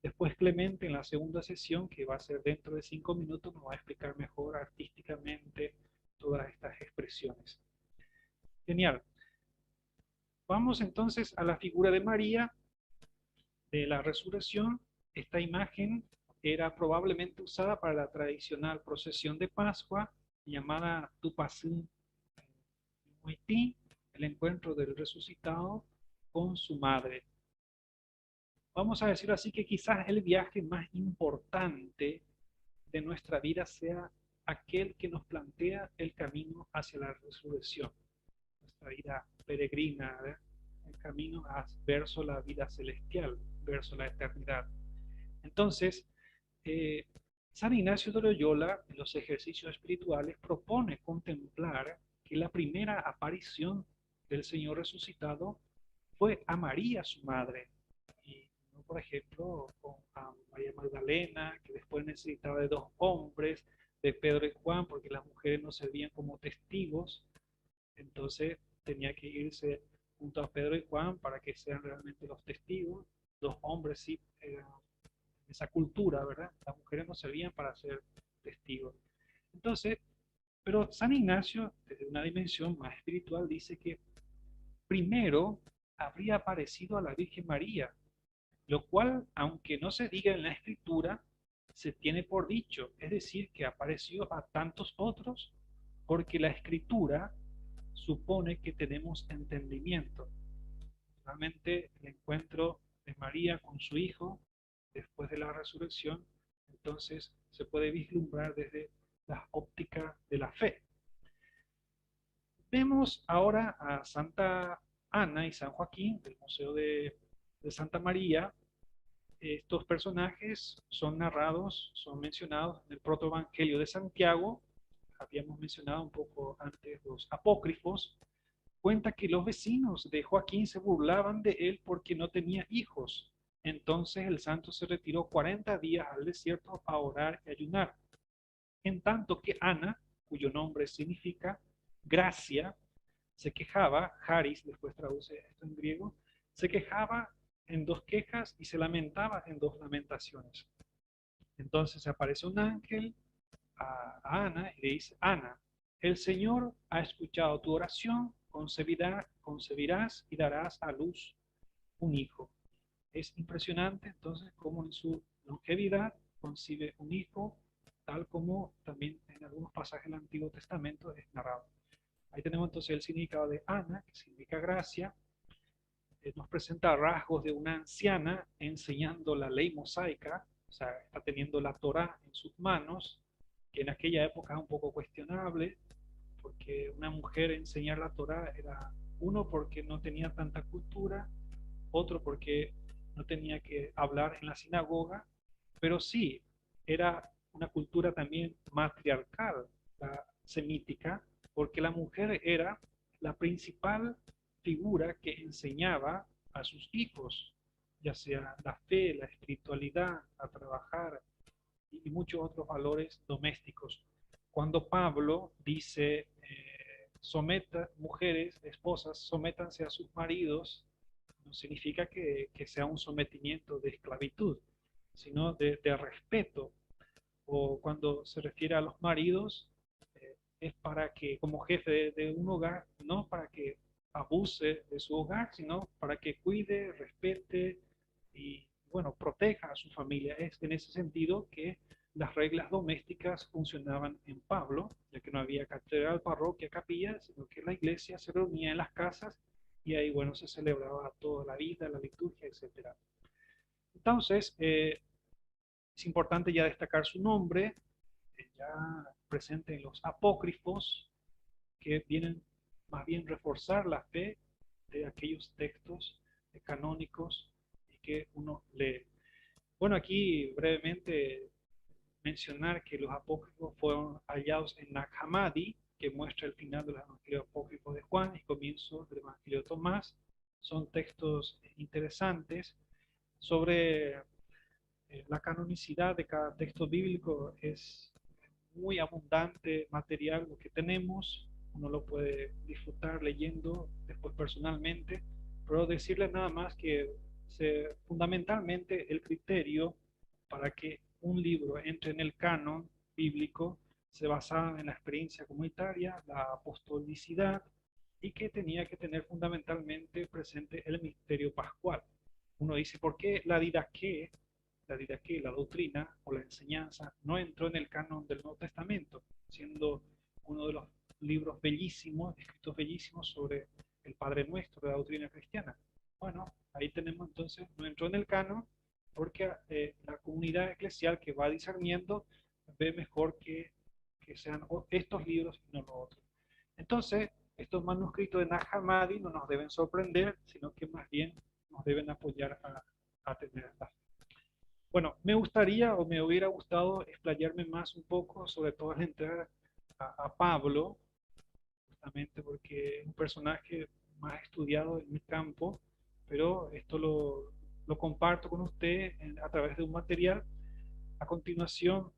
después Clemente en la segunda sesión, que va a ser dentro de 5 minutos, nos va a explicar mejor artísticamente todas estas expresiones. Genial. Vamos entonces a la figura de María de la resurrección. Esta imagen era probablemente usada para la tradicional procesión de Pascua, llamada Tupacín Muití, el encuentro del resucitado con su madre. Vamos a decir así que quizás el viaje más importante de nuestra vida sea aquel que nos plantea el camino hacia la resurrección. Nuestra vida peregrina, ¿verdad? El camino verso la vida celestial, verso la eternidad. Entonces, San Ignacio de Loyola, en los ejercicios espirituales, propone contemplar que la primera aparición del Señor resucitado fue a María, su madre, y no, por ejemplo, a María Magdalena, que después necesitaba de 2 hombres, de Pedro y Juan, porque las mujeres no servían como testigos, entonces tenía que irse junto a Pedro y Juan para que sean realmente los testigos. 2 hombres sí, esa cultura, ¿verdad? Las mujeres no servían para ser testigos. Entonces, pero San Ignacio, desde una dimensión más espiritual, dice que primero habría aparecido a la Virgen María, lo cual, aunque no se diga en la Escritura, se tiene por dicho, es decir, que apareció a tantos otros, porque la Escritura supone que tenemos entendimiento. Realmente el encuentro de María con su Hijo después de la resurrección, entonces se puede vislumbrar desde la óptica de la fe. Vemos ahora a Santa Ana y San Joaquín del Museo de Santa María. Estos personajes son narrados, son mencionados en el protoevangelio de Santiago. Habíamos mencionado un poco antes los apócrifos. Cuenta que los vecinos de Joaquín se burlaban de él porque no tenía hijos. Entonces el santo se retiró 40 días al desierto a orar y ayunar. En tanto que Ana, cuyo nombre significa gracia, se quejaba, Charis después traduce esto en griego, se quejaba en 2 quejas y se lamentaba en 2 lamentaciones. Entonces aparece un ángel a Ana y le dice: Ana, el Señor ha escuchado tu oración, concebirás y darás a luz un hijo. Es impresionante entonces cómo en su longevidad concibe un hijo, tal como también en algunos pasajes del Antiguo Testamento es narrado. Ahí tenemos entonces el significado de Ana, que significa gracia. Nos presenta rasgos de una anciana enseñando la ley mosaica, o sea, está teniendo la Torá en sus manos, que en aquella época es un poco cuestionable, porque una mujer enseñar la Torá era, uno, porque no tenía tanta cultura, otro, porque no tenía que hablar en la sinagoga, pero sí, era una cultura también matriarcal, la semítica, porque la mujer era la principal figura que enseñaba a sus hijos, ya sea la fe, la espiritualidad, a trabajar y muchos otros valores domésticos. Cuando Pablo dice, mujeres, esposas, sométanse a sus maridos, no significa que sea un sometimiento de esclavitud, sino de respeto. O cuando se refiere a los maridos, es para que, como jefe de un hogar, no para que abuse de su hogar, sino para que cuide, respete y, bueno, proteja a su familia. Es en ese sentido que las reglas domésticas funcionaban en Pablo, ya que no había catedral, parroquia, capilla, sino que la iglesia se reunía en las casas y ahí, bueno, se celebraba toda la vida, la liturgia, etc. Entonces, es importante ya destacar su nombre, ya presente en los apócrifos, que vienen más bien reforzar la fe de aquellos textos canónicos y que uno lee. Bueno, aquí brevemente mencionar que los apócrifos fueron hallados en Nag Hammadi, que muestra el final del Evangelio apócrifo de Juan y comienzo del Evangelio de Tomás. Son textos interesantes sobre la canonicidad de cada texto bíblico. Es muy abundante material lo que tenemos, uno lo puede disfrutar leyendo después personalmente, pero decirles nada más que fundamentalmente el criterio para que un libro entre en el canon bíblico se basaba en la experiencia comunitaria, la apostolicidad, y que tenía que tener fundamentalmente presente el misterio pascual. Uno dice, ¿por qué la didaqué, la doctrina o la enseñanza, no entró en el canon del Nuevo Testamento, siendo uno de los libros bellísimos, escritos bellísimos sobre el Padre Nuestro de la doctrina cristiana? Bueno, ahí tenemos entonces, no entró en el canon porque la comunidad eclesial que va discerniendo ve mejor que sean estos libros y no los otros. Entonces, estos manuscritos de Nag Hammadi no nos deben sorprender, sino que más bien nos deben apoyar a tener la fe. Bueno, me gustaría o me hubiera gustado explayarme más un poco sobre toda la entrada a Pablo, justamente porque es un personaje más estudiado en mi campo, pero esto lo comparto con usted a través de un material. A continuación